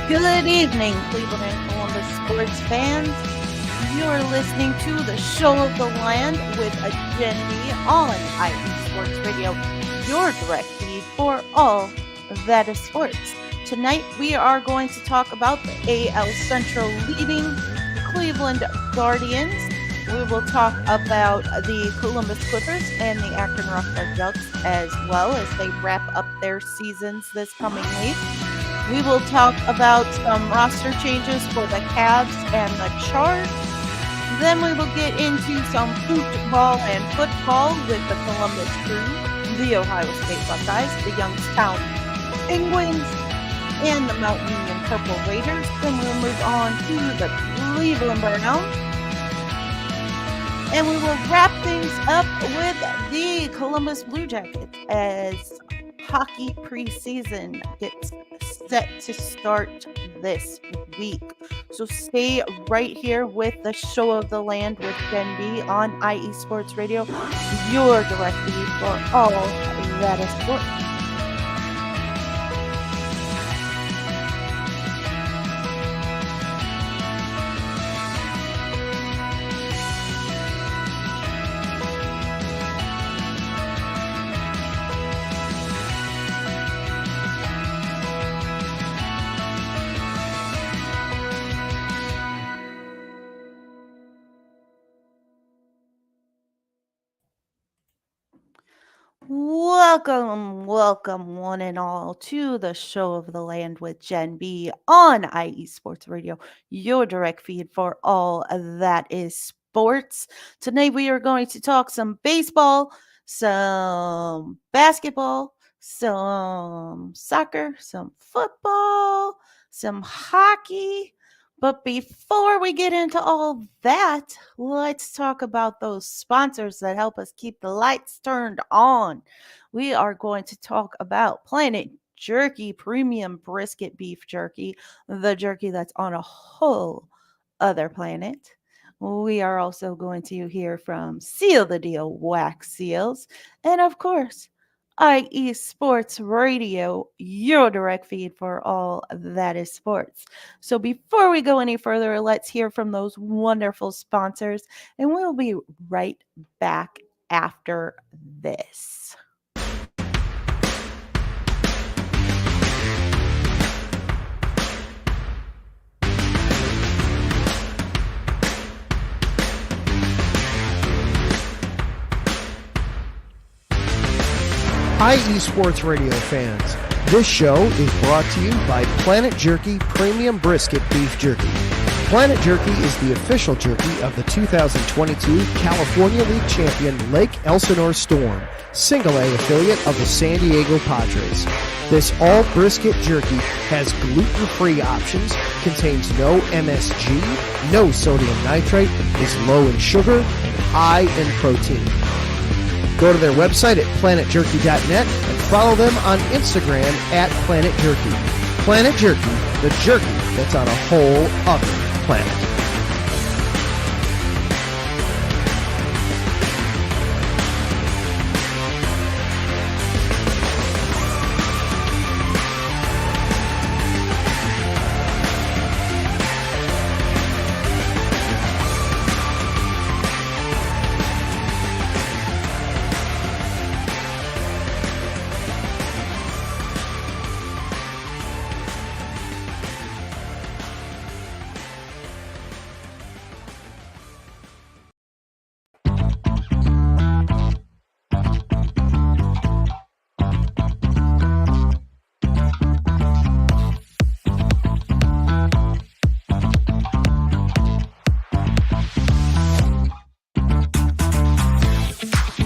Good evening, Cleveland and Columbus sports fans. You're listening to the Show of the Land with Jenn B on IE Sports Radio, your direct feed for all that is sports. Tonight, we are going to talk about the AL Central leading Cleveland Guardians. We will talk about the Columbus Clippers and the Akron Rock Ducks as well as they wrap up their seasons this coming week. We will talk about some roster changes for the Cavs and the Charge. Then we will get into some football and football with the Columbus Crew, the Ohio State Buckeyes, the Youngstown Penguins, and the Mount Union Purple Raiders. Then we'll move on to the Cleveland Browns. And we will wrap things up with the Columbus Blue Jackets as hockey preseason gets set to start this week. So stay right here with the Show of the Land with Jenn B on IE Sports Radio, your direct feed for all that is sports. Welcome, one and all, to the Show of the Land with Jenn B on IE Sports Radio, your direct feed for all that is sports. Tonight we are going to talk some baseball, some basketball, some soccer, some football, some hockey. But before we get into all that, let's talk about those sponsors that help us keep the lights turned on. We are going to talk about Planet Jerky Premium Brisket Beef Jerky, the jerky that's on a whole other planet. We are also going to hear from Seal the Deal Wax Seals, and of course, IE Sports Radio, your direct feed for all that is sports. So before we go any further, let's hear from those wonderful sponsors, and we'll be right back after this. IE Sports Radio fans, this show is brought to you by Planet Jerky Premium Brisket Beef Jerky. Planet Jerky is the official jerky of the 2022 California League champion Lake Elsinore Storm, single-A affiliate of the San Diego Padres. This all-brisket jerky has gluten-free options, contains no MSG, no sodium nitrate, is low in sugar, and high in protein. Go to their website at planetjerky.net and follow them on Instagram at Planet Jerky. Planet Jerky, the jerky that's on a whole other planet.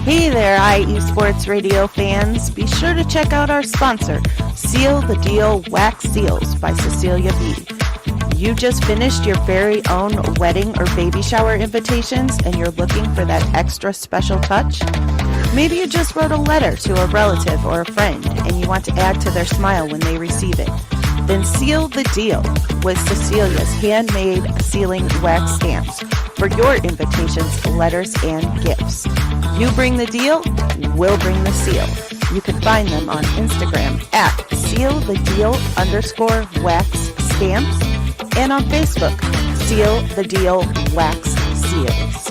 Hey there, IE Sports Radio fans. Be sure to check out our sponsor, Seal the Deal Wax Seals by Cecilia B. You just finished your very own wedding or baby shower invitations and you're looking for that extra special touch? Maybe you just wrote a letter to a relative or a friend and you want to add to their smile when they receive it. Then seal the deal with Cecilia's handmade sealing wax stamps for your invitations, letters, and gifts. You bring the deal, we'll bring the seal. You can find them on Instagram at sealthedeal_wax Stamps, and on Facebook, Seal the Deal Wax Seals.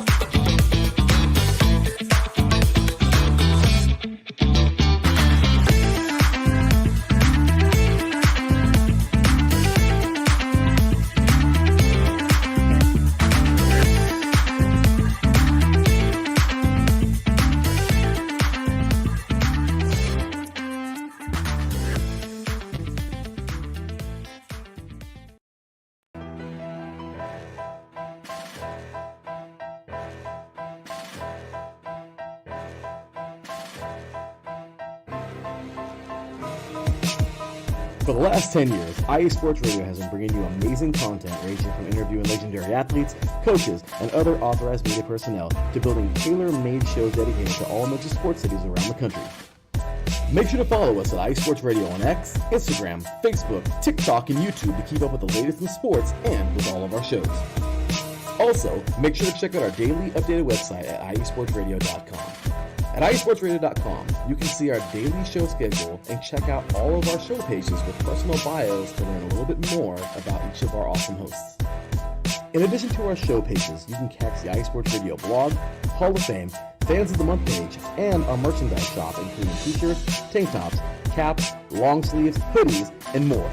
For the last 10 years, IE Sports Radio has been bringing you amazing content ranging from interviewing legendary athletes, coaches, and other authorized media personnel to building tailor-made shows dedicated to all major sports cities around the country. Make sure to follow us at IE Sports Radio on X, Instagram, Facebook, TikTok, and YouTube to keep up with the latest in sports and with all of our shows. Also, make sure to check out our daily updated website at iesportsradio.com. At iesportsradio.com, you can see our daily show schedule and check out all of our show pages with personal bios to learn a little bit more about each of our awesome hosts. In addition to our show pages, you can catch the iSports Radio blog, Hall of Fame, Fans of the Month page, and our merchandise shop including t-shirts, tank tops, caps, long sleeves, hoodies, and more.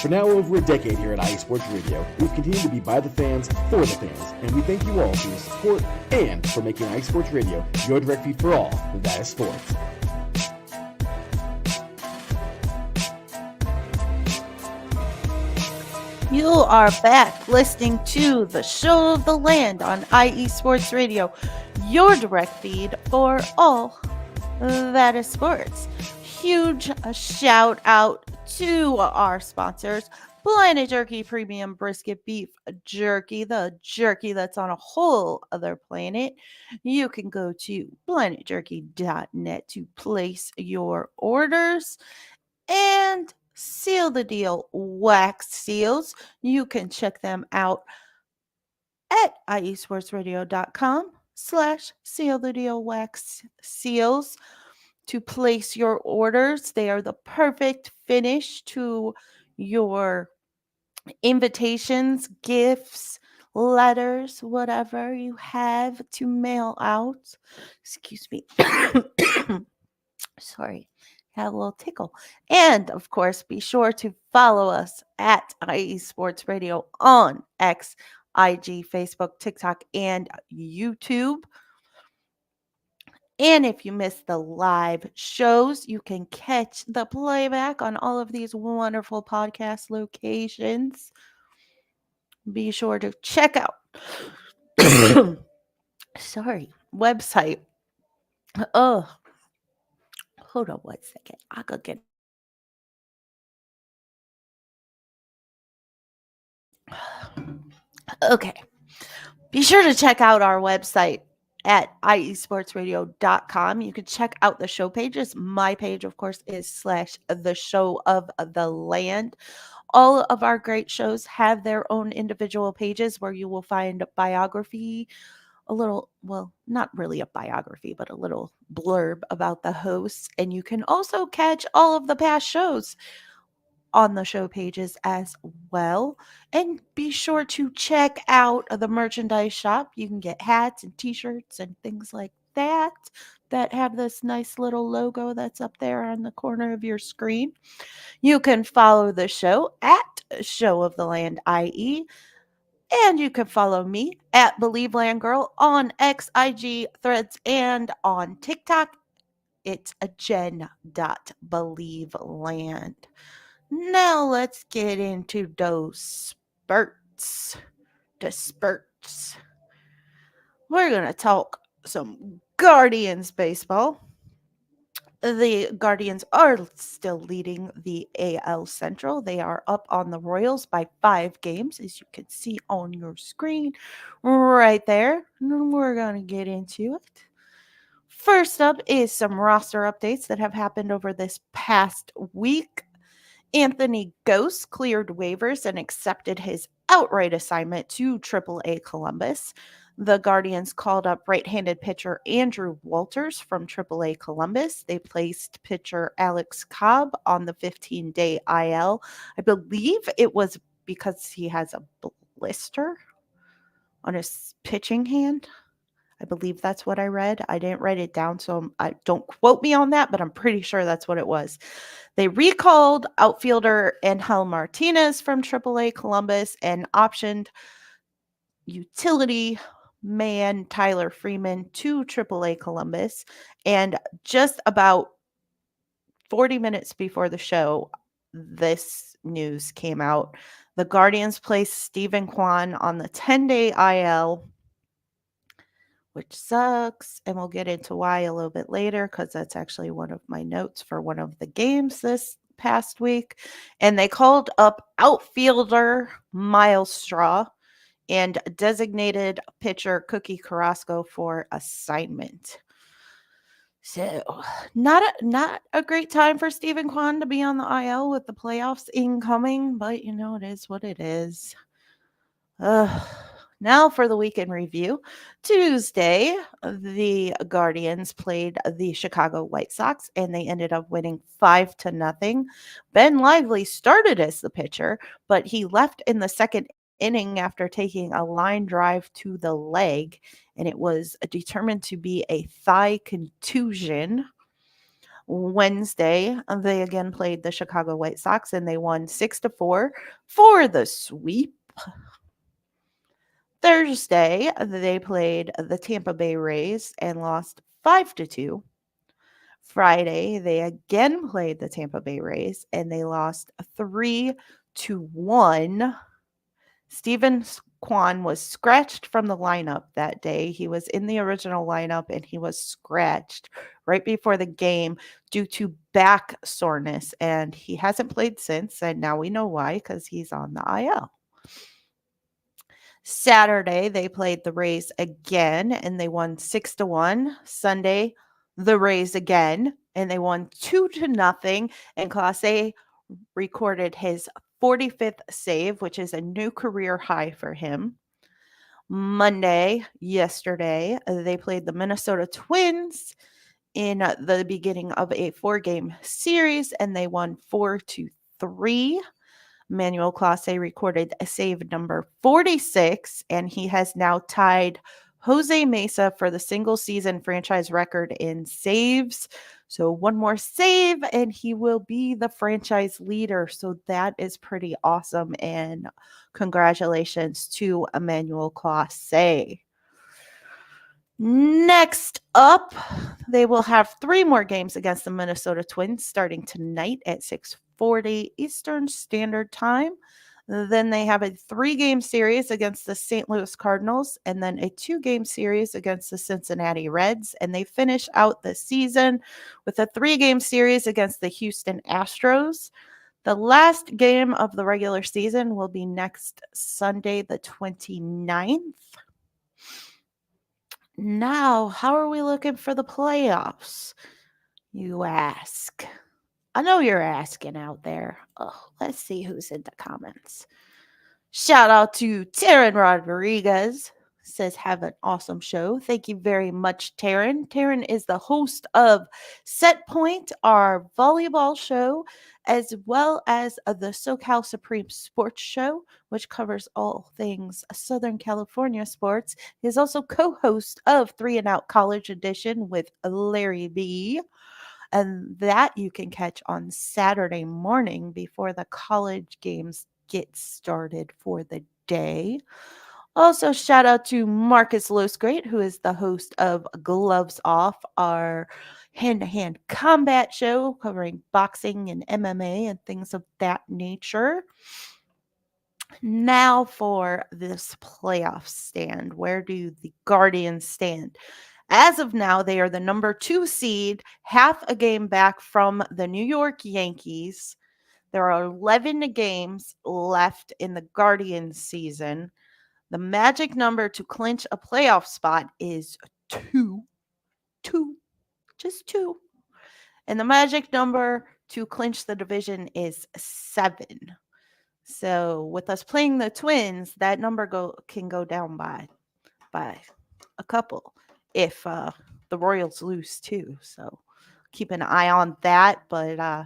For now over a decade here at IE Sports Radio, we've continued to be by the fans, for the fans, and we thank you all for your support and for making IE Sports Radio your direct feed for all that is sports. You are back listening to the Show of the Land on IE Sports Radio, your direct feed for all that is sports. Huge shout out to our sponsors, Planet Jerky Premium Brisket Beef Jerky, the jerky that's on a whole other planet. You can go to planetjerky.net to place your orders. And Seal the Deal Wax Seals. You can check them out at iesportsradio.com/Seal the Deal Wax Seals to place your orders. They are the perfect finish to your invitations, gifts, letters, whatever you have to mail out. Excuse me. Sorry, had a little tickle. And of course, be sure to follow us at IE Sports Radio on X, IG, Facebook, TikTok, and YouTube. And if you missed the live shows, you can catch the playback on all of these wonderful podcast locations. Be sure to check out website. Oh, hold on 1 second. I could get okay. Be sure to check out our website at iesportsradio.com. You can check out the show pages. My page, of course, is /the show of the land. All of our great shows have their own individual pages where you will find biography, a little, well, not really a biography, but a little blurb about the hosts. And you can also catch all of the past shows on the show pages as well. And be sure to check out the merchandise shop. You can get hats and t-shirts and things like that have this nice little logo that's up there on the corner of your screen. You can follow the show at Show of the Land IE. And you can follow me at Believe Land Girl on X, IG, Threads, and on TikTok. It's a Jen.believeland. Now let's get into those spurts. The spurts. We're going to talk some Guardians baseball. The Guardians are still leading the AL Central. They are up on the Royals by 5 games, as you can see on your screen right there. And we're going to get into it. First up is some roster updates that have happened over this past week. Anthony Gose cleared waivers and accepted his outright assignment to AAA Columbus. The Guardians called up right-handed pitcher Andrew Walters from AAA Columbus. They placed pitcher Alex Cobb on the 15-day IL. I believe it was because he has a blister on his pitching hand. I believe that's what I read. I didn't write it down, so I don't quote me on that, but I'm pretty sure that's what it was. They recalled outfielder Angel Martinez from AAA Columbus and optioned utility man Tyler Freeman to AAA Columbus. And just about 40 minutes before the show, this news came out. The Guardians placed Stephen Kwan on the 10-day IL, which sucks. And we'll get into why a little bit later because that's actually one of my notes for one of the games this past week. And they called up outfielder Miles Straw and designated pitcher Cookie Carrasco for assignment. So, not a great time for Stephen Kwan to be on the IL with the playoffs incoming, but it is what it is. Now for the weekend review. Tuesday, the Guardians played the Chicago White Sox and they ended up winning 5-0. Ben Lively started as the pitcher, but he left in the second inning after taking a line drive to the leg, and it was determined to be a thigh contusion. Wednesday, they again played the Chicago White Sox and they won 6-4 for the sweep. Thursday, they played the Tampa Bay Rays and lost 5-2. Friday, they again played the Tampa Bay Rays and they lost 3-1. Stephen Kwan was scratched from the lineup that day. He was in the original lineup and he was scratched right before the game due to back soreness. And he hasn't played since. And now we know why, because he's on the IL. Saturday, they played the Rays again and they won 6-1. Sunday, the Rays again and they won 2-0. And Clase recorded his 45th save, which is a new career high for him. Monday, yesterday, they played the Minnesota Twins in the beginning of a 4-game series and they won 4-3. Manuel Clase recorded a save number 46, and he has now tied Jose Mesa for the single season franchise record in saves. So one more save, and he will be the franchise leader. So that is pretty awesome, and congratulations to Emmanuel Clase. Next up, they will have 3 more games against the Minnesota Twins starting tonight at 6:40 Eastern Standard Time. Then they have a 3-game series against the St. Louis Cardinals and then a 2-game series against the Cincinnati Reds. And they finish out the season with a 3-game series against the Houston Astros. The last game of the regular season will be next Sunday, the 29th. Now, how are we looking for the playoffs? You ask. I know you're asking out there. Oh, let's see who's in the comments. Shout out to Taryn Rodriguez. Says, have an awesome show. Thank you very much, Taryn. Taryn is the host of Set Point, our volleyball show, as well as the SoCal Supreme Sports Show, which covers all things Southern California sports. He is also co-host of 3 and Out College Edition with Larry B. And that you can catch on Saturday morning before the college games get started for the day. Also, shout out to Marcus Losgreat, who is the host of Gloves Off, our hand-to-hand combat show covering boxing and MMA and things of that nature. Now for this playoff stand. Where do the Guardians stand? As of now, they are the number 2 seed, half a game back from the New York Yankees. There are 11 games left in the Guardians season. The magic number to clinch a playoff spot is 2. 2. Just 2. And the magic number to clinch the division is 7. So with us playing the Twins, that number can go down by a couple if the Royals lose too. So keep an eye on that. But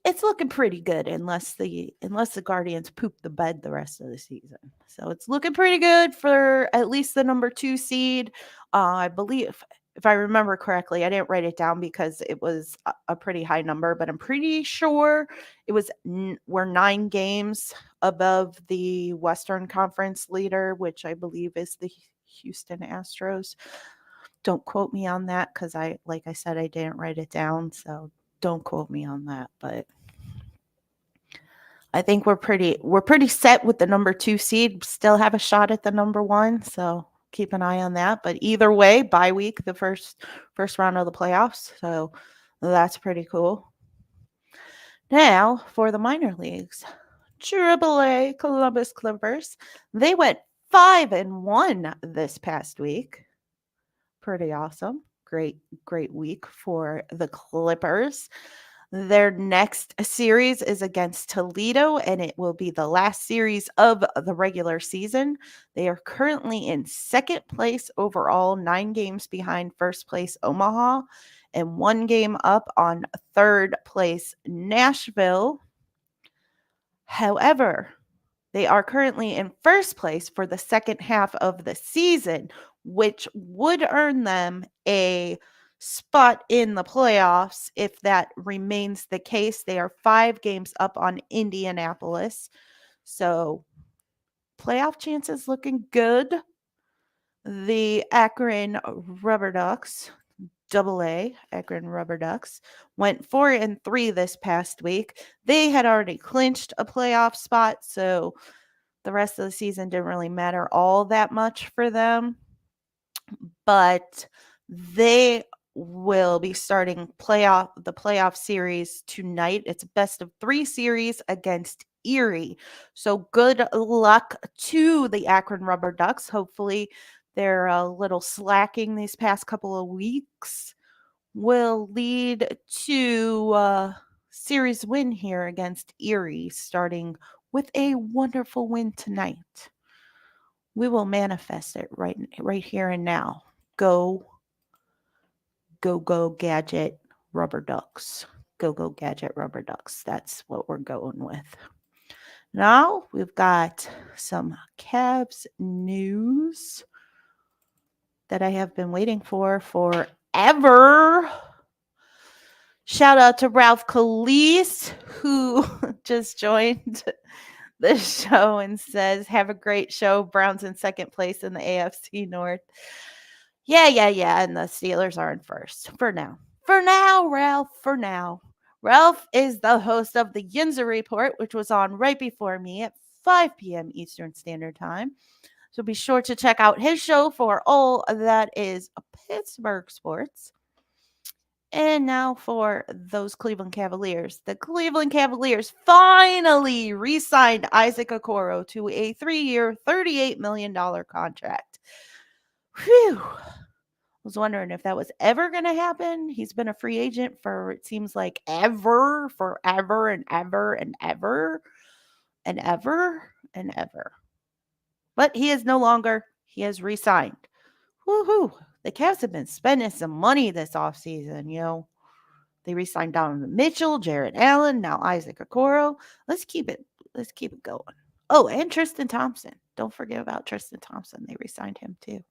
It's looking pretty good unless the Guardians poop the bed the rest of the season. So it's looking pretty good for at least the number 2 seed. I believe if I remember correctly, I didn't write it down because it was a pretty high number, but I'm pretty sure we're 9 games above the Western Conference leader, which I believe is the Houston Astros. Don't quote me on that because like I said, I didn't write it down. So don't quote me on that, but I think we're pretty set with the number 2 seed. Still have a shot at the number 1, so keep an eye on that. But either way, bye week, the first round of the playoffs. So that's pretty cool. Now for the minor leagues. AAA Columbus Clippers. They went 5-1 this past week. Pretty awesome. Great week for the Clippers. Their next series is against Toledo, and it will be the last series of the regular season. They are currently in second place overall, 9 games behind first place Omaha, and 1 game up on third place Nashville. However, they are currently in first place for the second half of the season, which would earn them a spot in the playoffs if that remains the case. They are 5 games up on Indianapolis. So, playoff chances looking good. The Akron Rubber Ducks, double A, Akron Rubber Ducks, went 4-3 this past week. They had already clinched a playoff spot, so the rest of the season didn't really matter all that much for them, but they will be starting the playoff series tonight. It's a best of 3 series against Erie. So good luck to the Akron Rubber Ducks. Hopefully they're a little slacking these past couple of weeks will lead to a series win here against Erie, starting with a wonderful win tonight. We will manifest it right here and now. Go, go, Gadget Rubber Ducks. Go, Gadget Rubber Ducks. That's what we're going with. Now we've got some Cavs news that I have been waiting for forever. Shout out to Ralph Calise, who just joined the show and says, "Have a great show. Browns in second place in the AFC North." Yeah. And the Steelers are in first for now. For now, Ralph, for now. Ralph is the host of the Yinzer Report, which was on right before me at 5 p.m. Eastern Standard Time. So be sure to check out his show for all that is Pittsburgh sports. And now for those Cleveland Cavaliers. The Cleveland Cavaliers finally re-signed Isaac Okoro to a 3-year, $38 million contract. Whew. I was wondering if that was ever going to happen. He's been a free agent for, it seems like, forever and ever and ever and ever and ever. But he is no longer. He has re-signed. Woohoo. The Cavs have been spending some money this offseason, They re-signed Donovan Mitchell, Jarrett Allen, now Isaac Okoro. Let's keep it going. Oh, and Tristan Thompson. Don't forget about Tristan Thompson. They re-signed him too.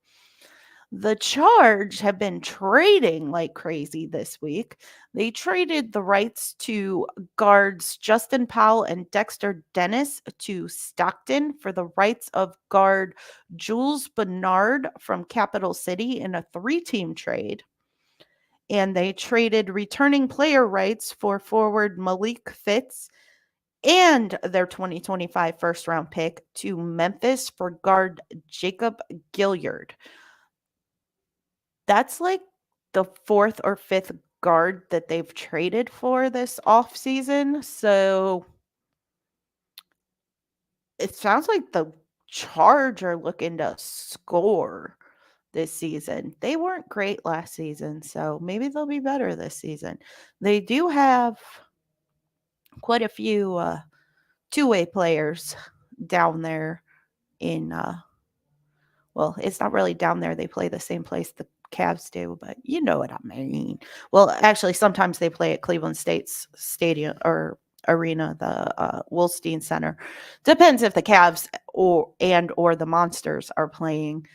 The Charge have been trading like crazy this week. They traded the rights to guards Justin Powell and Dexter Dennis to Stockton for the rights of guard Jules Bernard from Capital City in a 3-team trade. And they traded returning player rights for forward Malik Fitz and their 2025 first-round pick to Memphis for guard Jacob Gilliard. That's like the 4th or 5th guard that they've traded for this offseason. So it sounds like the Charge are looking to score this season. They weren't great last season, so maybe they'll be better this season. They do have quite a few two-way players down there in well, it's not really down there. They play the same place the Cavs do, but you know what I mean. Well, actually, sometimes they play at Cleveland State's stadium or arena, the Wolstein Center. Depends if the Cavs or the Monsters are playing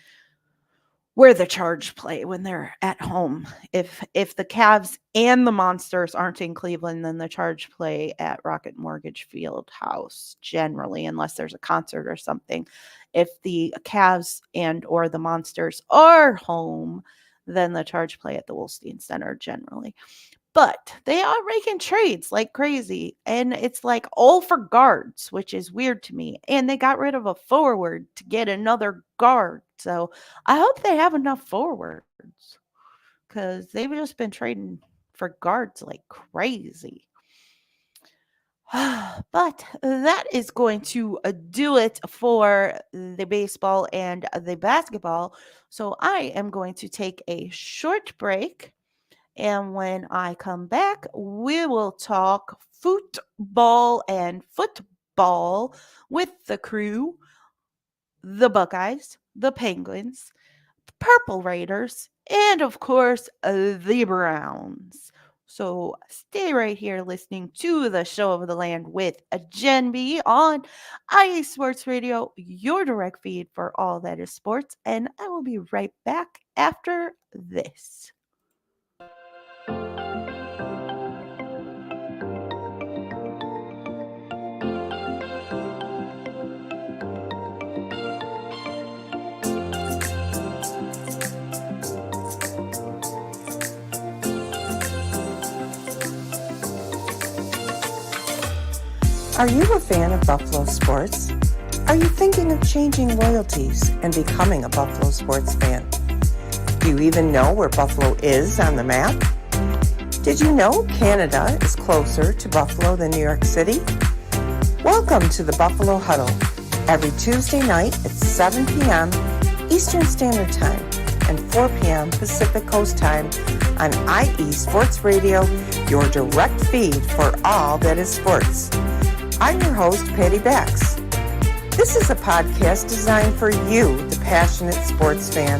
where the Charge play when they're at home. If the Cavs and the Monsters aren't in Cleveland, then the Charge play at Rocket Mortgage Field House generally, unless there's a concert or something. If the Cavs and or the Monsters are home, then the Charge play at the Wolstein Center generally. But they are making trades like crazy. And it's like all for guards, which is weird to me. And they got rid of a forward to get another guard. So I hope they have enough forwards because they've just been trading for guards like crazy. But that is going to do it for the baseball and the basketball. So I am going to take a short break. And when I come back, we will talk football and football with the crew, the Buckeyes, the Penguins, Purple Raiders, and of course, the Browns. So stay right here listening to the show of the land with Jenn B on IA Sports Radio, your direct feed for all that is sports. And I will be right back after this. Are you a fan of Buffalo sports? Are you thinking of changing loyalties and becoming a Buffalo sports fan? Do you even know where Buffalo is on the map? Did you know Canada is closer to Buffalo than New York City? Welcome to the Buffalo Huddle, every Tuesday night at 7 p.m. Eastern Standard Time and 4 p.m. Pacific Coast Time on IE Sports Radio, your direct feed for all that is sports. I'm your host, Patty Bax. This is a podcast designed for you, the passionate sports fan.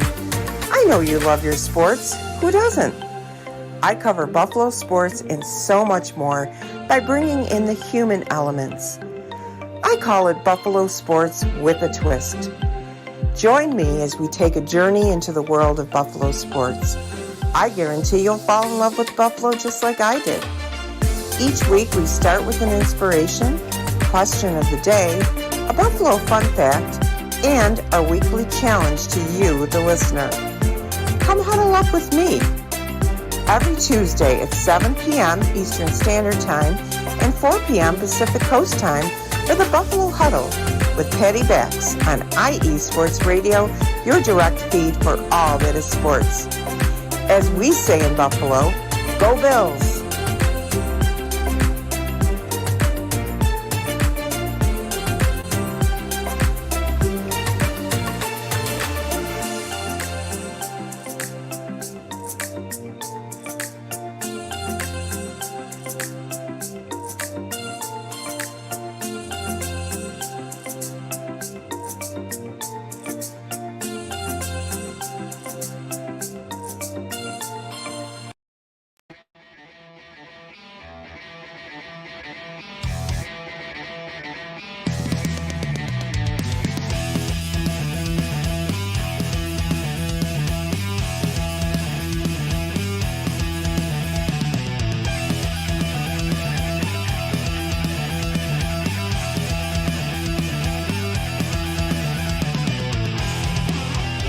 I know you love your sports. Who doesn't? I cover Buffalo sports and so much more by bringing in the human elements. I call it Buffalo Sports with a Twist. Join me as we take a journey into the world of Buffalo sports. I guarantee you'll fall in love with Buffalo just like I did. Each week we start with an inspiration, question of the day, a Buffalo fun fact, and our weekly challenge to you, the listener. Come huddle up with me every Tuesday at 7 p.m. Eastern Standard Time and 4 p.m. Pacific Coast Time for the Buffalo Huddle with Patty Bax on IE Sports Radio, your direct feed for all that is sports. As we say in Buffalo, go Bills!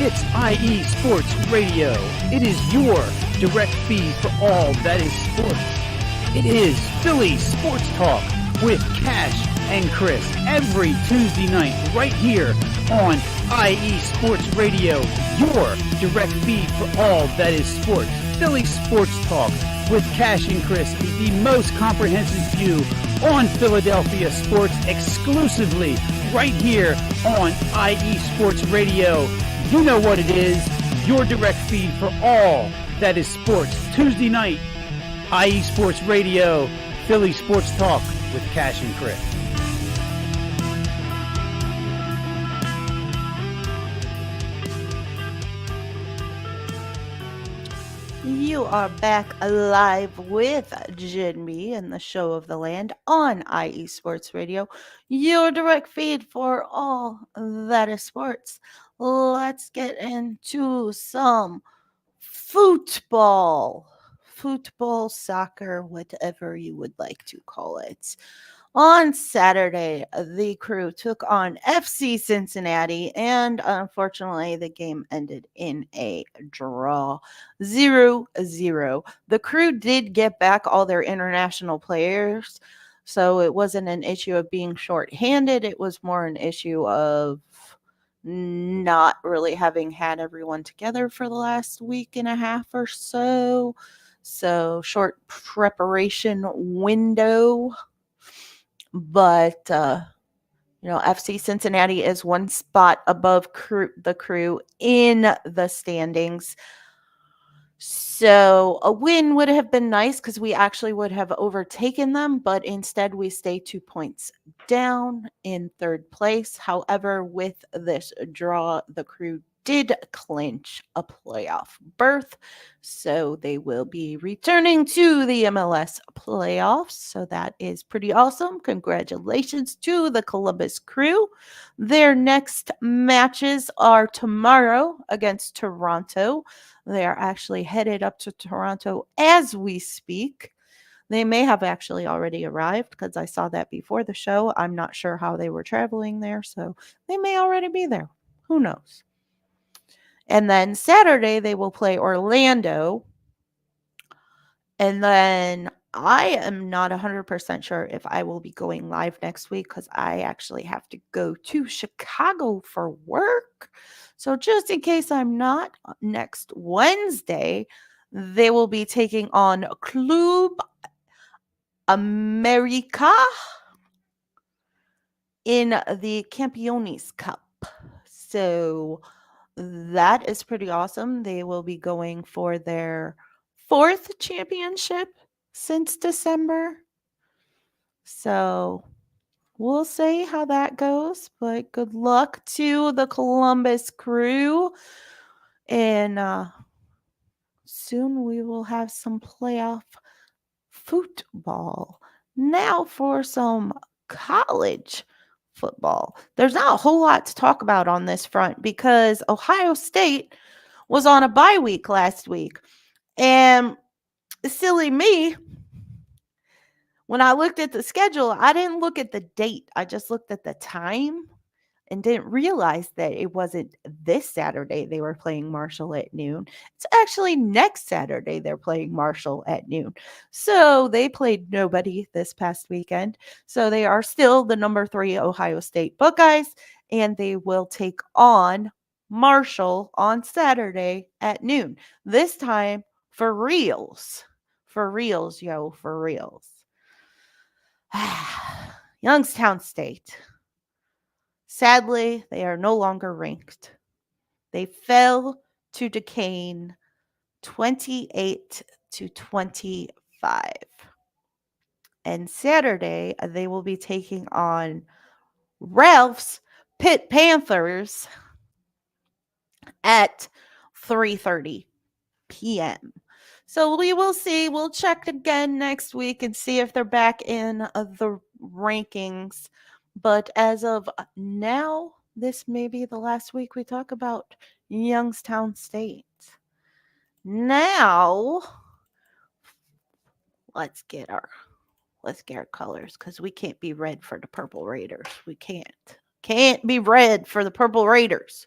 It's IE Sports Radio. It is your direct feed for all that is sports. It is Philly Sports Talk with Cash and Chris every Tuesday night right here on IE Sports Radio, your direct feed for all that is sports. Philly Sports Talk with Cash and Chris is the most comprehensive view on Philadelphia sports exclusively right here on IE Sports Radio. You know what it is, your direct feed for all that is sports. Tuesday night, IE Sports Radio, Philly Sports Talk with Cash and Chris. You are back alive with Jenn B and the show of the land on IE Sports Radio, your direct feed for all that is sports. Let's get into some football. Football, soccer, whatever you would like to call it. On Saturday, the Crew took on FC Cincinnati, and unfortunately, the game ended in a draw 0-0. The Crew did get back all their international players, so it wasn't an issue of being shorthanded, it was more an issue of not really having had everyone together for the last week and a half or so. So, short preparation window, but FC Cincinnati is one spot above the Crew in the standings. So a win would have been nice because we actually would have overtaken them, but instead we stay 2 points down in third place. However, with this draw, the Crew did clinch a playoff berth, so they will be returning to the MLS playoffs. So that is pretty awesome. Congratulations to the Columbus Crew. Their next matches are tomorrow against Toronto. They are actually headed up to Toronto as we speak. They may have actually already arrived because I saw that before the show. I'm not sure how they were traveling there, so they may already be there. Who knows? And then Saturday, they will play Orlando. And then I am not 100% sure if I will be going live next week because I actually have to go to Chicago for work. So, just in case I'm not, next Wednesday, they will be taking on Club America in the Campeones Cup. So, that is pretty awesome. They will be going for their fourth championship since December. So we'll see how that goes. But good luck to the Columbus Crew. And soon we will have some playoff football. Now for some college football. There's not a whole lot to talk about on this front because Ohio State was on a bye week last week. And silly me, when I looked at the schedule, I didn't look at the date. I just looked at the time and didn't realize that it wasn't this Saturday they were playing Marshall at noon. It's actually next Saturday they're playing Marshall at noon. So they played nobody this past weekend. So they are still the number 3 Ohio State Buckeyes, and they will take on Marshall on Saturday at noon. This time for reals. For reals, yo, for reals. Youngstown State. Sadly, they are no longer ranked. They fell to Duquesne 28-25. And Saturday, they will be taking on Ralph's Pitt Panthers at 3:30 p.m. So we will see. We'll check again next week and see if they're back in the rankings. But as of now, this may be the last week we talk about Youngstown State. Now, let's get our colors because we can't be red for the Purple Raiders. We can't be red for the Purple Raiders.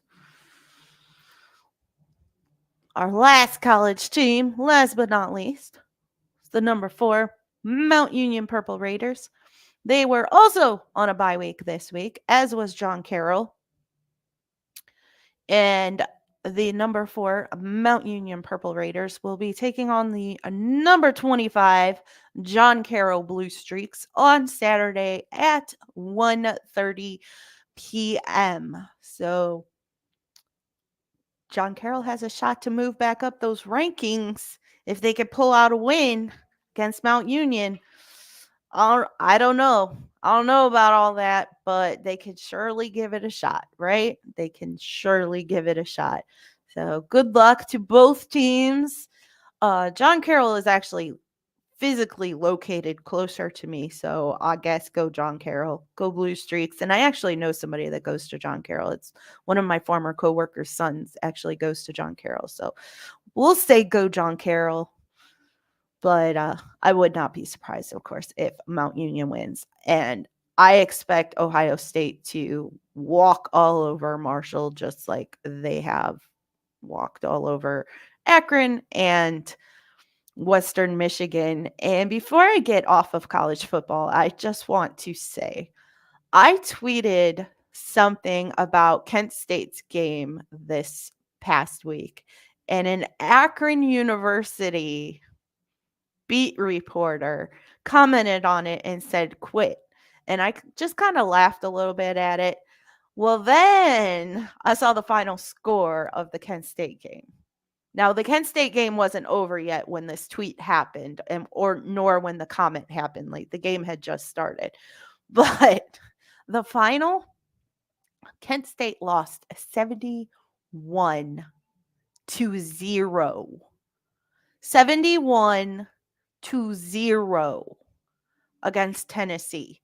Our last college team, last but not least, is the number 4 Mount Union Purple Raiders. They were also on a bye week this week, as was John Carroll. And the number 4 Mount Union Purple Raiders will be taking on the number 25 John Carroll Blue Streaks on Saturday at 1:30 p.m. So John Carroll has a shot to move back up those rankings if they could pull out a win against Mount Union. I don't know. I don't know about all that, but they can surely give it a shot, right? They can surely give it a shot. So good luck to both teams. John Carroll is actually physically located closer to me, so I guess go John Carroll, go Blue Streaks. And I actually know somebody that goes to John Carroll. It's one of my former coworkers' sons actually goes to John Carroll, so we'll say go John Carroll. But I would not be surprised, of course, if Mount Union wins. And I expect Ohio State to walk all over Marshall just like they have walked all over Akron and Western Michigan. And before I get off of college football, I just want to say I tweeted something about Kent State's game this past week, and an Akron University beat reporter commented on it and said, quit. And I just kind of laughed a little bit at it. Well, then I saw the final score of the Kent State game. Now, the Kent State game wasn't over yet when this tweet happened, or nor when the comment happened. Like, the game had just started. But the final, Kent State lost 71-0. 71-0 against Tennessee.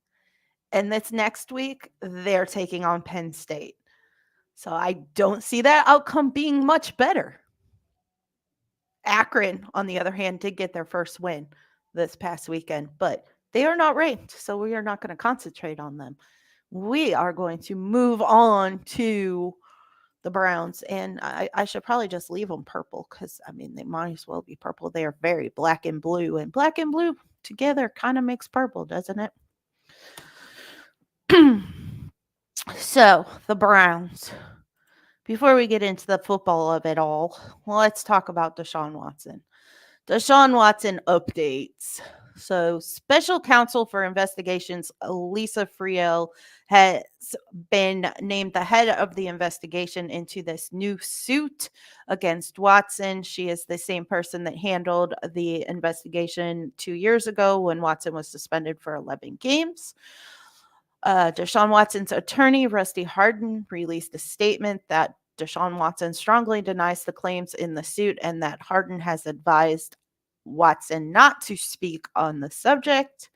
And this next week, they're taking on Penn State. So I don't see that outcome being much better. Akron, on the other hand, did get their first win this past weekend, but they are not ranked, so we are not going to concentrate on them. We are going to move on to the Browns, and I should probably just leave them purple because, I mean, they might as well be purple. They are very black and blue, and black and blue together kind of makes purple, doesn't it? So, the Browns. Before we get into the football of it all, let's talk about Deshaun Watson. Deshaun Watson updates. So, Special Counsel for Investigations, Lisa Friel, has been named the head of the investigation into this new suit against Watson. She is the same person that handled the investigation 2 years ago when Watson was suspended for 11 games. Deshaun Watson's attorney, Rusty Hardin, released a statement that Deshaun Watson strongly denies the claims in the suit and that Hardin has advised Watson not to speak on the subject.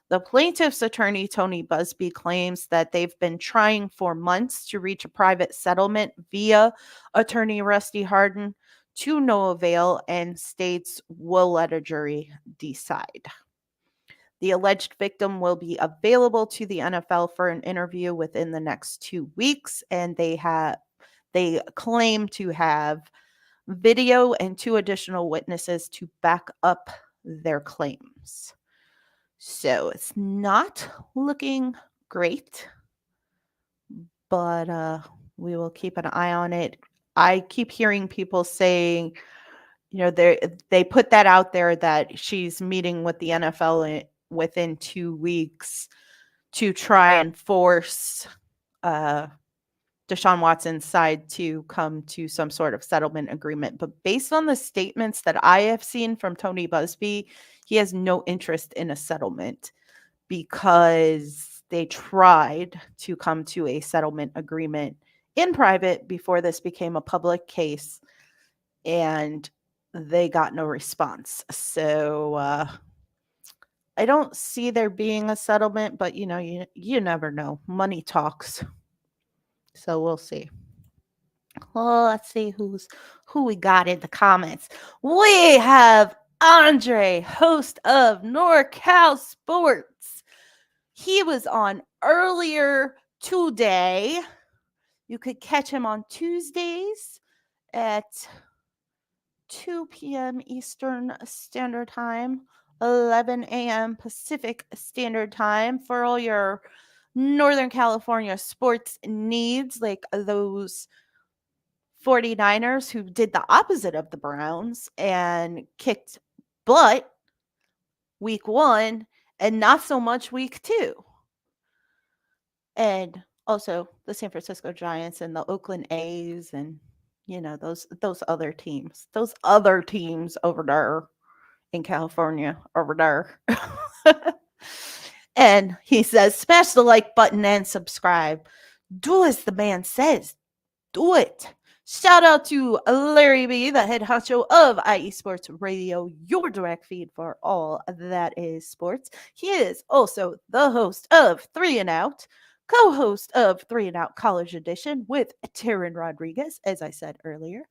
The plaintiff's attorney, Tony Busby, claims that they've been trying for months to reach a private settlement via attorney Rusty Hardin, to no avail, and states will let a jury decide. The alleged victim will be available to the NFL for an interview within the next 2 weeks, and they claim to have video and 2 additional witnesses to back up their claims. So it's not looking great, but we will keep an eye on it. I keep hearing people saying, they put that out there that she's meeting with the NFL within 2 weeks to try and force Deshaun Watson's side to come to some sort of settlement agreement. But based on the statements that I have seen from Tony Busby, he has no interest in a settlement because they tried to come to a settlement agreement in private before this became a public case, and they got no response. So I don't see there being a settlement, but you never know. Money talks. So we'll see. Well, let's see who we got in the comments. We have Andre, host of NorCal Sports. He was on earlier today. You could catch him on Tuesdays at 2 p.m. Eastern Standard Time, 11 a.m. Pacific Standard Time for all your Northern California sports needs, like those 49ers who did the opposite of the Browns and kicked butt week 1 and not so much week 2. And also the San Francisco Giants and the Oakland A's and those other teams. Those other teams over there in California over there. And he says, smash the like button and subscribe. Do as the man says. Do it. Shout out to Larry B, the head honcho of IE Sports Radio, your direct feed for all that is sports. He is also the host of Three and Out, co host of Three and Out College Edition with Taryn Rodriguez, as I said earlier,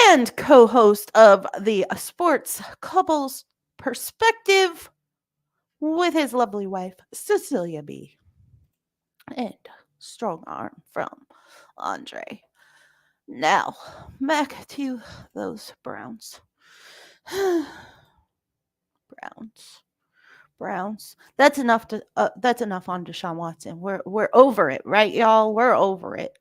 and co host of the Sports Couples Perspective with his lovely wife, Cecilia B. And strong arm from Andre. Now, back to those Browns. Browns. Browns. That's enough on Deshaun Watson. We're over it, right, y'all? We're over it.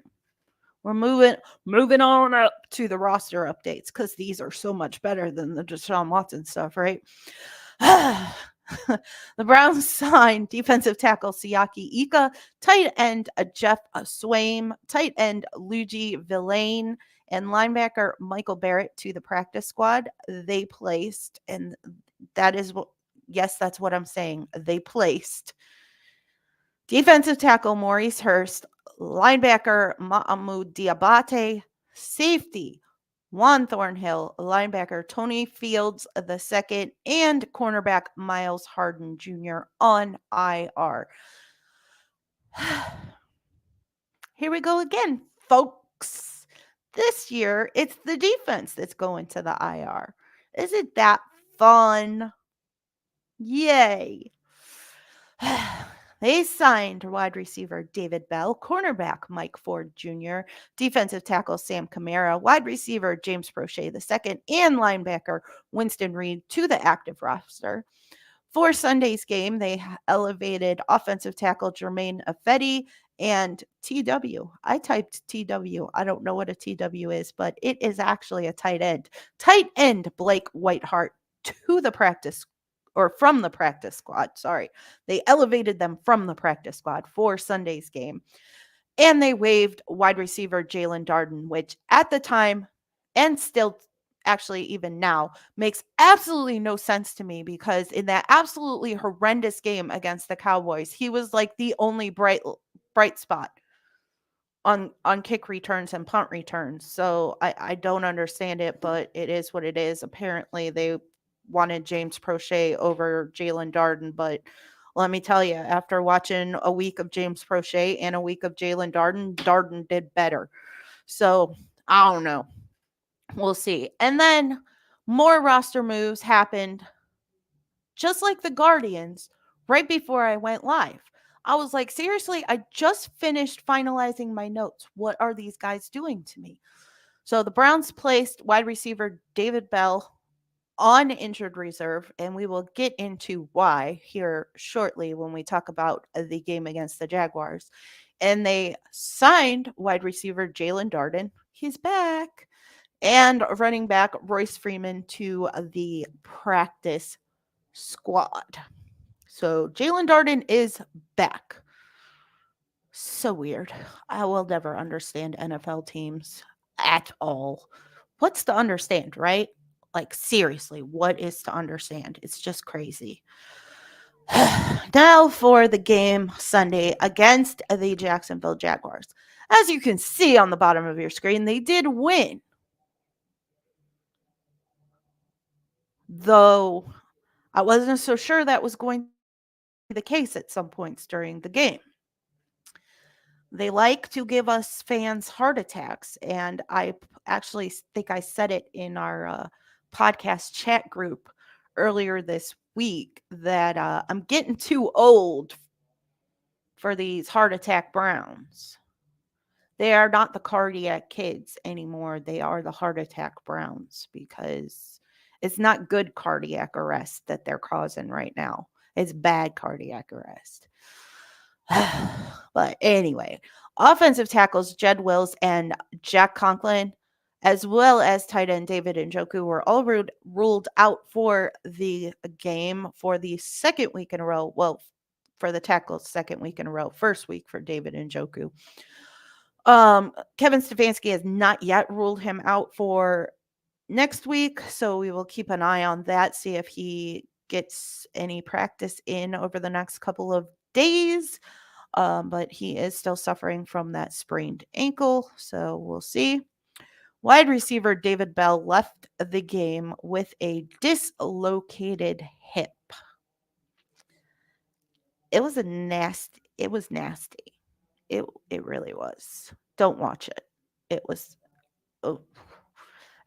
We're moving on up to the roster updates because these are so much better than the Deshaun Watson stuff, right? The Browns signed defensive tackle Siaki Ika, tight end Jeff Swaim, tight end Luigi Villain, and linebacker Michael Barrett to the practice squad. They placed, and that is what, yes, that's what I'm saying. They placed defensive tackle Maurice Hurst, linebacker Mahmoud Diabate, safety Juan Thornhill, linebacker Tony Fields II, and cornerback Miles Harden Jr. on IR. Here we go again, folks. This year, it's the defense that's going to the IR. Isn't that fun? Yay. They signed wide receiver David Bell, cornerback Mike Ford Jr., defensive tackle Sam Kamara, wide receiver James Prochet II, and linebacker Winston Reed to the active roster. For Sunday's game, they elevated offensive tackle Jermaine Affetti and TW. I typed TW. I don't know what a TW is, but it is actually a tight end. Tight end Blake Whiteheart to the practice or from the practice squad. Sorry. They elevated them from the practice squad for Sunday's game. And they waived wide receiver Jalen Darden, which at the time and still actually even now makes absolutely no sense to me because in that absolutely horrendous game against the Cowboys, he was like the only bright spot on kick returns and punt returns. So I don't understand it, but it is what it is. Apparently they wanted James Prochet over Jalen Darden, but let me tell you, after watching a week of James Prochet and a week of Jalen Darden, Darden did better. So I don't know. We'll see. And then more roster moves happened, just like the Guardians, right before I went live. I was like, seriously, I just finished finalizing my notes. What are these guys doing to me? So the Browns placed wide receiver David Bell on injured reserve, and we will get into why here shortly when we talk about the game against the Jaguars. And they signed wide receiver Jalen Darden. He's back. And running back Royce Freeman to the practice squad. So Jalen Darden is back. So weird. I will never understand NFL teams at all. What's to understand, right? Like, seriously, what is to understand? It's just crazy. Now for the game Sunday against the Jacksonville Jaguars. As you can see on the bottom of your screen, they did win. Though I wasn't so sure that was going to be the case at some points during the game. They like to give us fans heart attacks, and I actually think I said it in our podcast chat group earlier this week that I'm getting too old for these heart attack Browns. They are not the cardiac kids anymore. They are the heart attack Browns because it's not good cardiac arrest that they're causing right now. It's bad cardiac arrest. But anyway, offensive tackles Jed Wills and Jack Conklin, as well as tight end David Njoku, were all ruled out for the game for the second week in a row. Well, for the tackles, second week in a row. First week for David Njoku. Kevin Stefanski has not yet ruled him out for next week, so we will keep an eye on that, see if he gets any practice in over the next couple of days. but he is still suffering from that sprained ankle, so we'll see. Wide receiver David Bell left the game with a dislocated hip. It was nasty. It really was. Don't watch it. It was oh.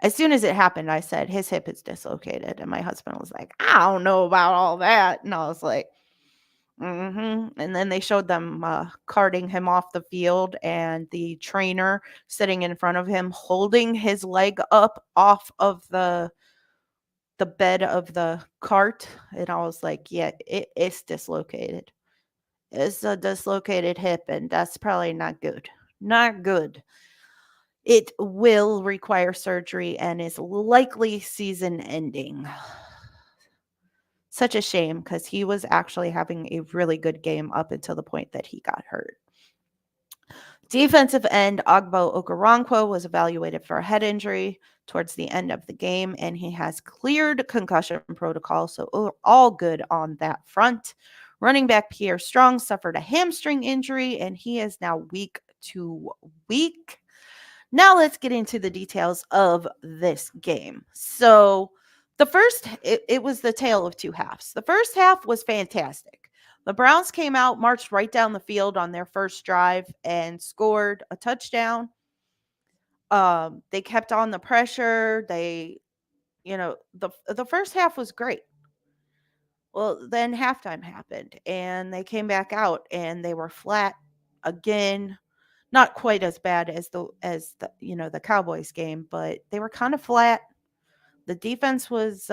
As soon as it happened, I said his hip is dislocated, and my husband was like, "I don't know about all that," and I was like, "Mm-hmm." And then they showed them carting him off the field, and the trainer sitting in front of him, holding his leg up off of the bed of the cart, and I was like, "Yeah, it's dislocated. It's a dislocated hip, and that's probably not good. Not good. It will require surgery and is likely season ending." Such a shame because he was actually having a really good game up until the point that he got hurt. Defensive end Ogbo Okoronkwo was evaluated for a head injury towards the end of the game, and he has cleared concussion protocol, so all good on that front. Running back Pierre Strong suffered a hamstring injury, and he is now week to week. Now let's get into the details of this game. So it was the tale of two halves. The first half was fantastic. The Browns came out, marched right down the field on their first drive, and scored a touchdown. They kept on the pressure. The first half was great. Well, then halftime happened, and they came back out, and they were flat again. Not quite as bad as the Cowboys game, but they were kind of flat. The defense was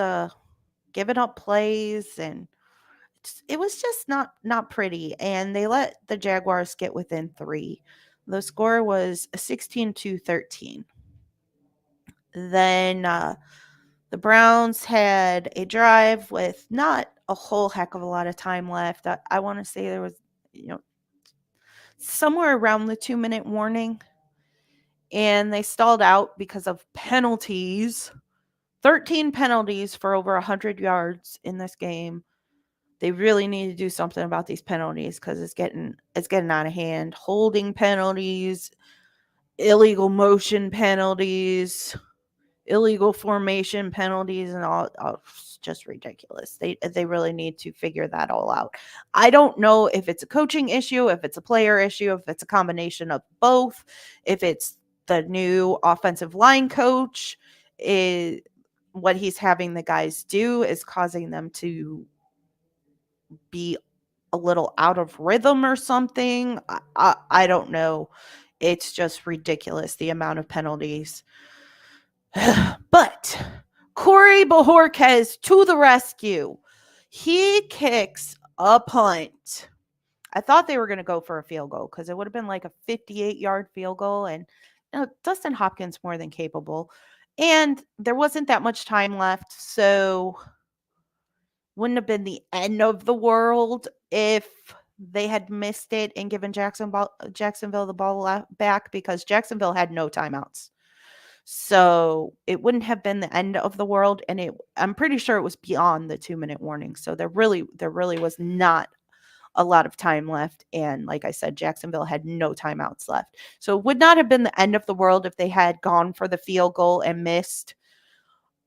giving up plays, and it was just not pretty, and they let the Jaguars get within 3. The score was 16-13. Then the Browns had a drive with not a whole heck of a lot of time left. I want to say there was, somewhere around the 2-minute warning, and they stalled out because of penalties. 13 penalties for over 100 yards in this game. They really need to do something about these penalties because it's getting out of hand. Holding penalties, illegal motion penalties, illegal formation penalties, and all. Oh, it's just ridiculous. They really need to figure that all out. I don't know if it's a coaching issue, if it's a player issue, if it's a combination of both, if it's the new offensive line coach. What he's having the guys do is causing them to be a little out of rhythm or something. I don't know. It's just ridiculous, the amount of penalties. But Corey Bojorquez to the rescue. He kicks a punt. I thought they were going to go for a field goal because it would have been like a 58-yard field goal. And Dustin Hopkins more than capable. And there wasn't that much time left, so wouldn't have been the end of the world if they had missed it and given Jacksonville the ball back, because Jacksonville had no timeouts. So it wouldn't have been the end of the world, and I'm pretty sure it was beyond the 2-minute warning. So there really was not a lot of time left, and like I said, Jacksonville had no timeouts left. So it would not have been the end of the world if they had gone for the field goal and missed.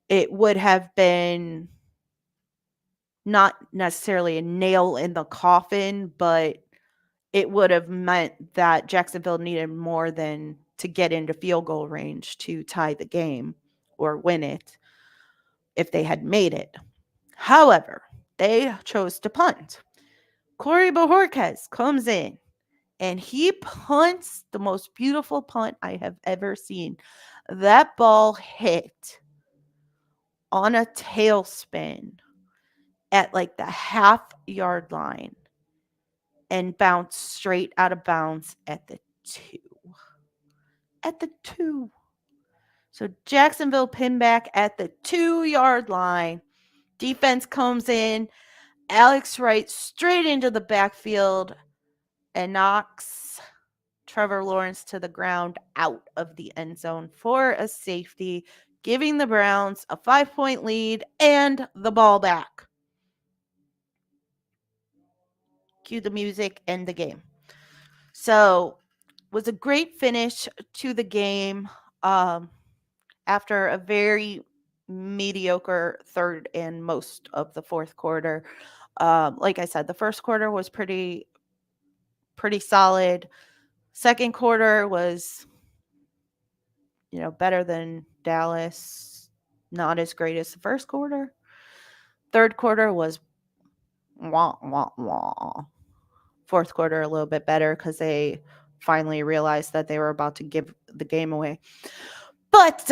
It would have been not necessarily a nail in the coffin, but it would have meant that Jacksonville needed more than to get into field goal range to tie the game or win it if they had made it. However, they chose to punt. Corey Bojorquez comes in, and he punts the most beautiful punt I have ever seen. That ball hit on a tailspin at like the half-yard line and bounced straight out of bounds at the 2. At the 2. So Jacksonville pinned back at the 2-yard line. Defense comes in. Alex Wright straight into the backfield and knocks Trevor Lawrence to the ground out of the end zone for a safety, giving the Browns a 5-point lead and the ball back. Cue the music and the game. So, was a great finish to the game um, after a very mediocre third and most of the fourth quarter. Like I said, the first quarter was pretty solid. Second quarter was, better than Dallas. Not as great as the first quarter. Third quarter was wah wah wah. Fourth quarter a little bit better because they finally realized that they were about to give the game away. But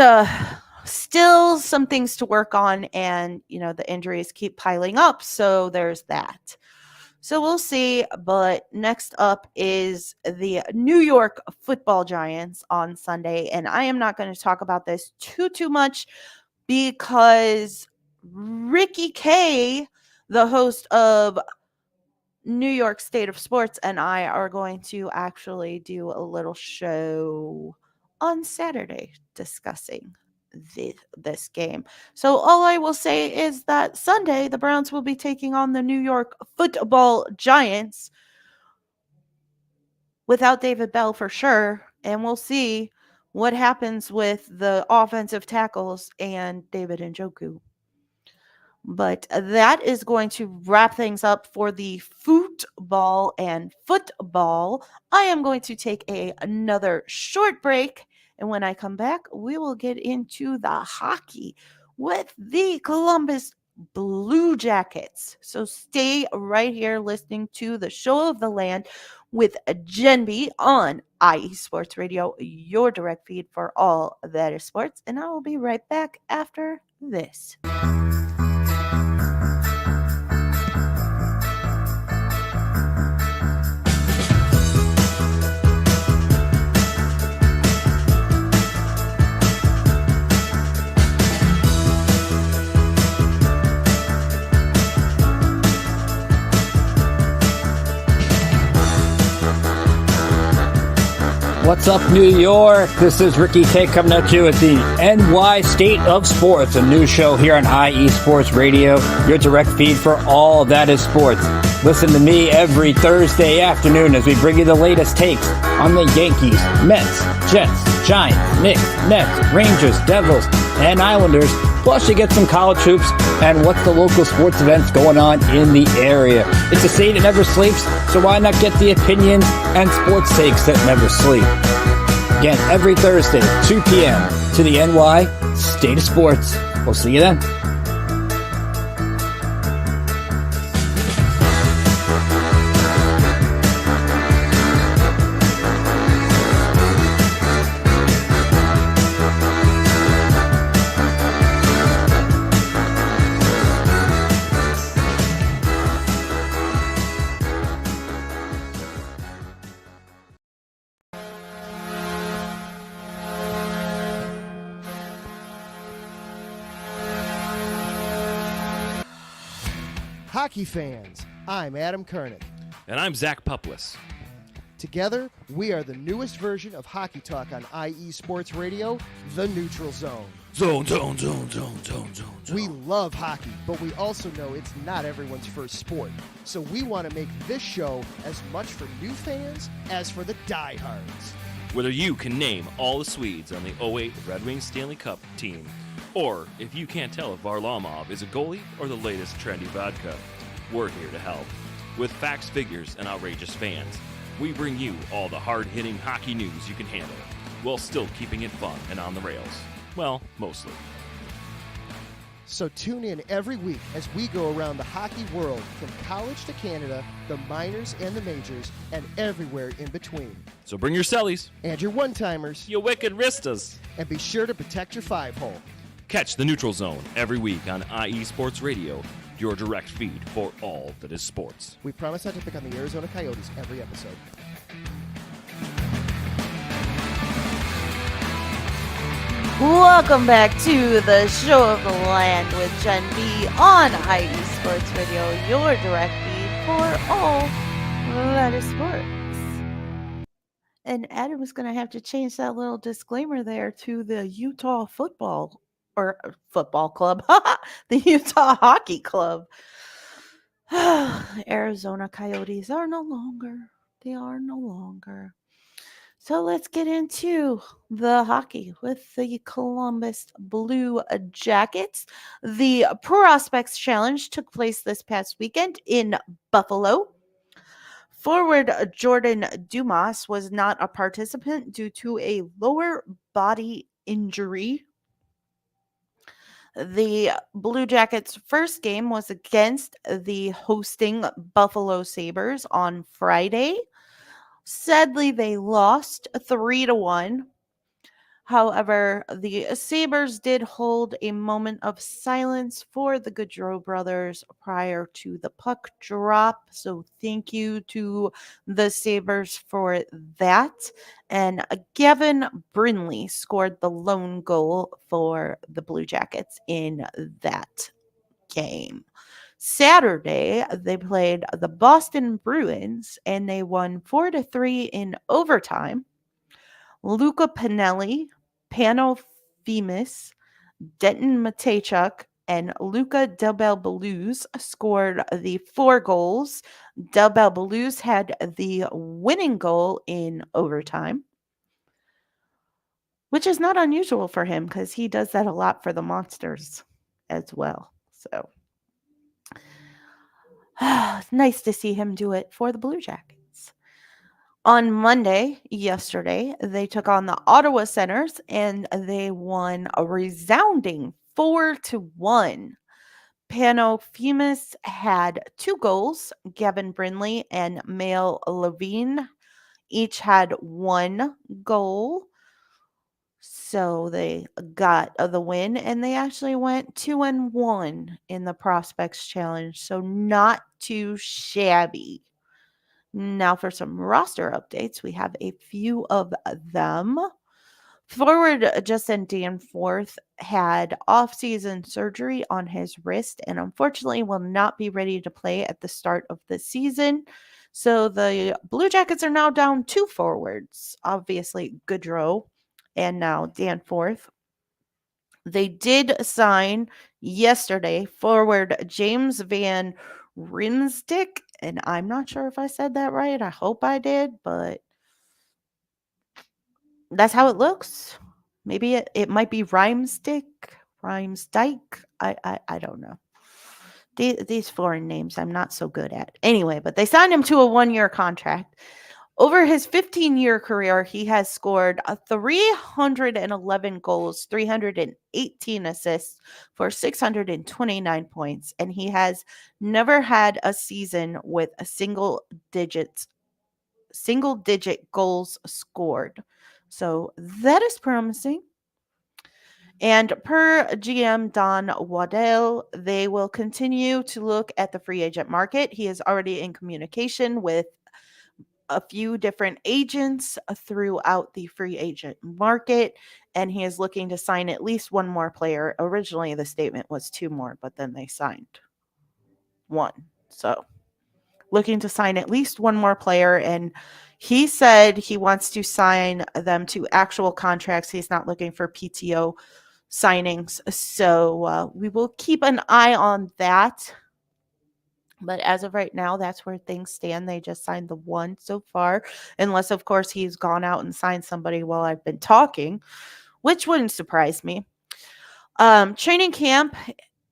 still some things to work on, and the injuries keep piling up, so there's that. So we'll see. But next up is the New York Football Giants on Sunday, and I am not going to talk about this too much because Ricky K, the host of New York State of Sports, and I are going to actually do a little show on Saturday discussing this game. So all I will say is that Sunday the Browns will be taking on the New York Football Giants without David Bell for sure, and we'll see what happens with the offensive tackles and David Njoku. But that is going to wrap things up for the football and football. I am going to take another short break. And when I come back, we will get into the hockey with the Columbus Blue Jackets. So stay right here listening to the show of the land with Jenn B on IE Sports Radio, your direct feed for all that is sports. And I will be right back after this. What's up, New York? This is Ricky K coming at you at the NY State of Sports, a new show here on IE Sports Radio, your direct feed for all that is sports. Listen to me every Thursday afternoon as we bring you the latest takes on the Yankees, Mets, Jets, Giants, Knicks, Nets, Rangers, Devils, and Islanders. Plus, you get some college hoops and what's the local sports events going on in the area. It's a state that never sleeps, so why not get the opinions and sports takes that never sleep? Again, every Thursday, 2 p.m. to the NY State of Sports. We'll see you then. Hockey fans, I'm Adam Kernick. And I'm Zach Puplis. Together, we are the newest version of Hockey Talk on IE Sports Radio, The Neutral Zone. Zone. We love hockey, but we also know it's not everyone's first sport. So we want to make this show as much for new fans as for the diehards. Whether you can name all the Swedes on the '08 Red Wings Stanley Cup team, or if you can't tell if Varlamov is a goalie or the latest trendy vodka, we're here to help. With facts, figures, and outrageous fans, we bring you all the hard-hitting hockey news you can handle, while still keeping it fun and on the rails. Well, mostly. So tune in every week as we go around the hockey world, from college to Canada, the minors and the majors, and everywhere in between. So bring your cellies, And your one-timers, you wicked wristas. and be sure to protect your five-hole. Catch the Neutral Zone every week on IE Sports Radio, your direct feed for all that is sports. We promise not to pick on the Arizona Coyotes every episode. Welcome back to the show of the land with Jenn B on IE Sports Radio, your direct feed for all that is sports. And Adam was going to have to change that little disclaimer there to the Utah football club, the Utah Hockey Club. Arizona Coyotes are no longer They are no longer. So let's get into the hockey with the Columbus Blue Jackets. The Prospects Challenge took place this past weekend in Buffalo. Forward Jordan Dumas was not a participant due to a lower body injury. The Blue Jackets' first game was against the hosting Buffalo Sabres on Friday. Sadly, they lost 3-1. However, the Sabres did hold a moment of silence for the Gaudreau brothers prior to the puck drop. So thank you to the Sabres for that. And Gavin Brindley scored the lone goal for the Blue Jackets in that game. Saturday, they played the Boston Bruins and they won 4-3 in overtime. Luca Pinelli, Pano Femis, Denton Matejchuk, and Luca Delbel scored the 4 goals. Delbel had the winning goal in overtime, which is not unusual for him because he does that a lot for the Monsters as well. So it's nice to see him do it for the Blue Jackets. On Monday, yesterday, they took on the Ottawa Senators and they won a resounding 4-1. Panophemus had 2 goals. Gavin Brindley and Mail Levine each had 1 goal. So they got the win and they actually went 2-1 in the Prospects Challenge. So not too shabby. Now for some roster updates, we have a few of them. Forward Justin Danforth had off-season surgery on his wrist and unfortunately will not be ready to play at the start of the season. So the Blue Jackets are now down 2 forwards. Obviously, Gaudreau and now Danforth. They did sign yesterday forward James Van Rimstick, and I'm not sure if I said that right. I hope I did, but that's how it looks. Maybe it might be Rhymestick, Rhymesdyke. I don't know. These foreign names I'm not so good at. Anyway, but they signed him to a 1-year contract. Over his 15-year career, he has scored 311 goals, 318 assists for 629 points, and he has never had a season with a single digit goals scored. So that is promising. And per GM Don Waddell, they will continue to look at the free agent market. He is already in communication with a few different agents throughout the free agent market, and he is looking to sign at least 1 more player. Originally, the statement was 2 more, but then they signed 1. So, looking to sign at least 1 more player, and he said he wants to sign them to actual contracts. He's not looking for PTO signings. So, we will keep an eye on that. But as of right now, that's where things stand. They just signed the 1 so far, unless, of course, he's gone out and signed somebody while I've been talking, which wouldn't surprise me. Training camp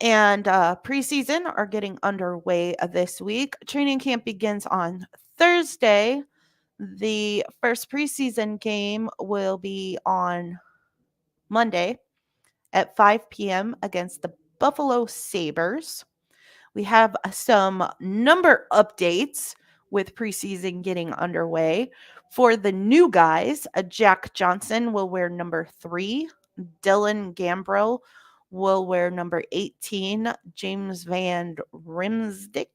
and preseason are getting underway this week. Training camp begins on Thursday. The first preseason game will be on Monday at 5 p.m. against the Buffalo Sabres. We have some number updates with preseason getting underway. For the new guys, Jack Johnson will wear number 3. Dylan Gambrell will wear number 18. James Van Rimsdyke,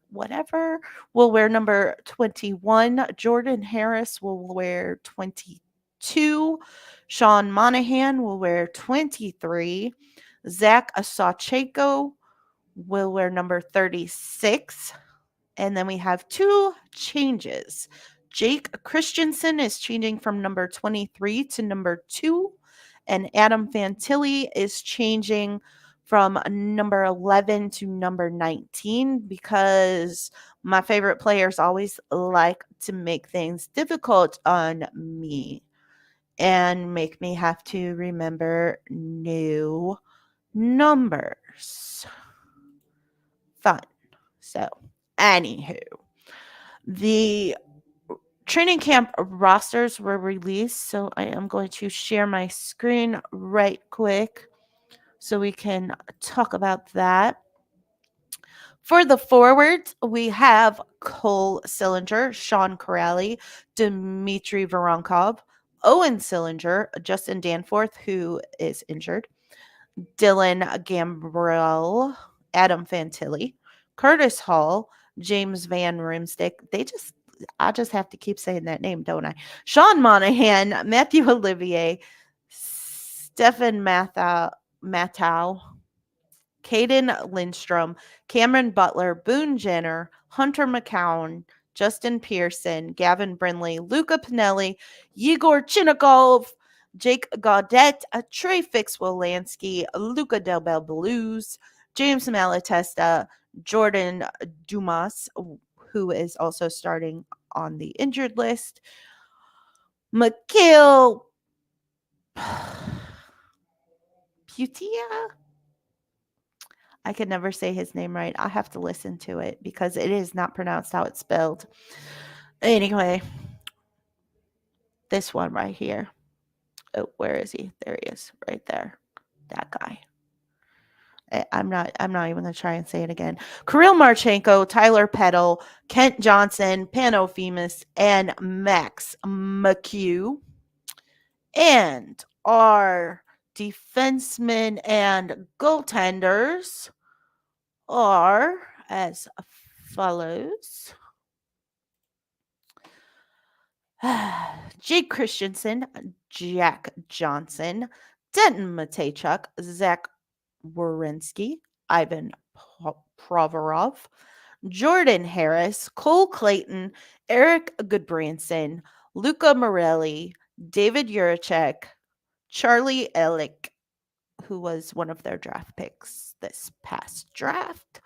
whatever, will wear number 21. Jordan Harris will wear 22. Sean Monahan will wear 23. Zach Asacheko will wear number 36. And then we have 2 changes. Jake Christensen is changing from number 23 to number 2. And Adam Fantilli is changing from number 11 to number 19 because My favorite players always like to make things difficult on me and make me have to remember new numbers. Fun. So, anywho, the training camp rosters were released, so I am going to share my screen right quick so we can talk about that. For the forwards, we have Cole Sillinger, Sean Corrali, Dmitry Voronkov, Owen Sillinger, Justin Danforth, who is injured, Dylan Gambrell, Adam Fantilli, Curtis Hall, James Van Riemsdyk. I just have to keep saying that name, don't I? Sean Monahan, Matthew Olivier, Stefan Matthau, Caden Lindstrom, Cameron Butler, Boone Jenner, Hunter McCown, Justin Pearson, Gavin Brindley, Luca Pinelli, Yegor Chinnikov, Jake Gaudette, Trey Fix-Wolanski, Luca Del Bel Blues, James Malatesta, Jordan Dumas, who is also starting on the injured list, Mikhail Putia. I could never say his name right. I have to listen to it because it is not pronounced how it's spelled. Anyway, this one right here. Oh, where is he? There he is, right there. That guy. I'm not even going to try and say it again. Kirill Marchenko, Tyler Peddle, Kent Johnson, Pano Femus, and Max McHugh. And our defensemen and goaltenders are as follows. Jake Christensen, Jack Johnson, Denton Matejchuk, Zach Wierenski, Ivan Provorov, Jordan Harris, Cole Clayton, Eric Goodbranson, Luca Morelli, David Juracek, Charlie Elick, who was one of their draft picks this past draft,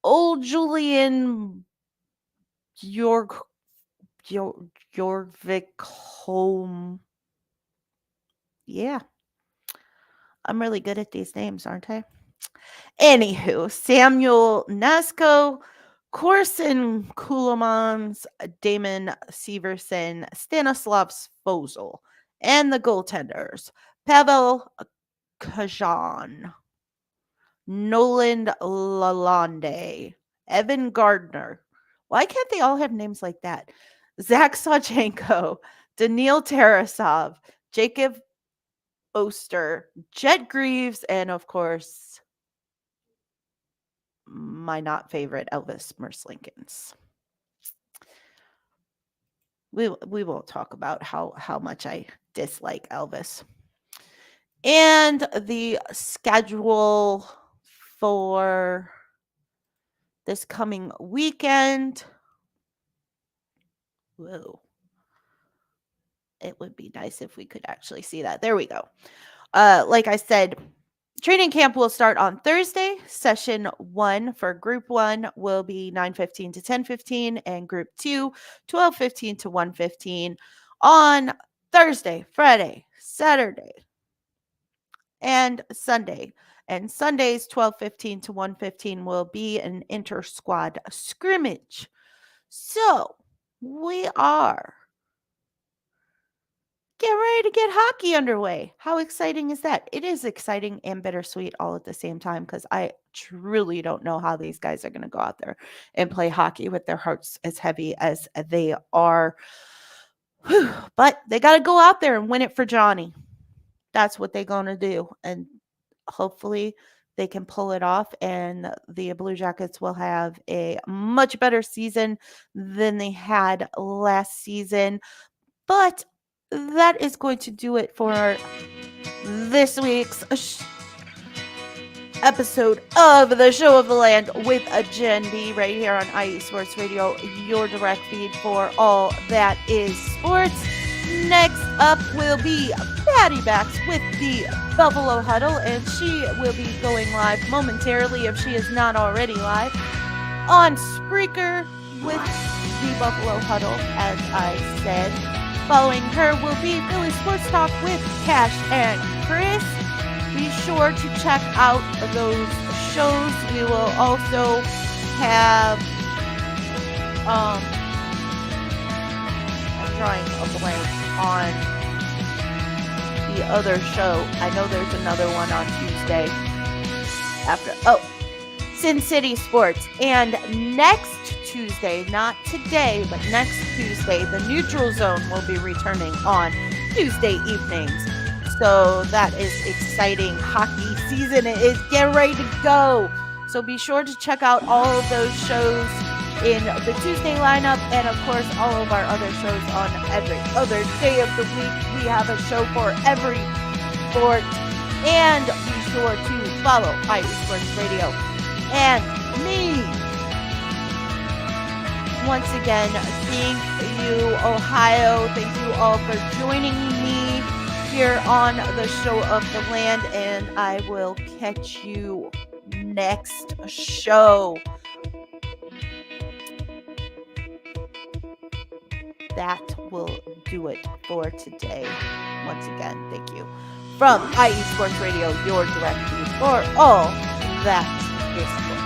old Julian Jorvik Holm. Yeah. I'm really good at these names, aren't I? Anywho, Samuel Nasco, Corson Kulemans, Damon Severson, Stanislav Svozil, and the goaltenders, Pavel Kajan, Nolan Lalonde, Evan Gardner. Why can't they all have names like that? Zach Sawchenko, Daniil Tarasov, Jacob Oster, Jet Greaves, and of course, my not favorite Elvis Merzlikins. We won't talk about how much I dislike Elvis. And the schedule for this coming weekend. Whoa. It would be nice if we could actually see that. There we go. Like I said, training camp will start on Thursday. Session 1 for Group 1 will be 9:15 to 10:15, and Group 2, 12:15 to 1:15 on Thursday, Friday, Saturday, and Sunday. And Sundays, 12:15 to 1:15 will be an inter-squad scrimmage. So we are getting ready to get hockey underway. How exciting is that? It is exciting and bittersweet all at the same time because I truly don't know how these guys are going to go out there and play hockey with their hearts as heavy as they are. Whew. But they got to go out there and win it for Johnny. That's what they're going to do. And hopefully they can pull it off, and the Blue Jackets will have a much better season than they had last season. But that is going to do it for this week's episode of the Show of the Land with Jenn B right here on IE Sports Radio, your direct feed for all that is sports. Next up will be Patty Backs with the Buffalo Huddle, and she will be going live momentarily if she is not already live on Spreaker, with the Buffalo Huddle, as I said. Following her will be Philly Sports Talk with Cash and Chris. Be sure to check out those shows. We will also have I'm drawing a blank on the other show. I know there's another one on Tuesday after Sin City Sports. And next Tuesday, not today, but next Tuesday, the Neutral Zone will be returning on Tuesday evenings. So that is exciting. Hockey season is getting ready to go. So be sure to check out all of those shows in the Tuesday lineup, and of course all of our other shows on every other day of the week. We have a show for every sport. And be sure to follow IE Sports Radio and me. Once again, thank you, Ohio. Thank you all for joining me here on the Show of the Land, and I will catch you next show. That will do it for today. Once again, thank you. From IE Sports Radio, your direct feed for all that is sports.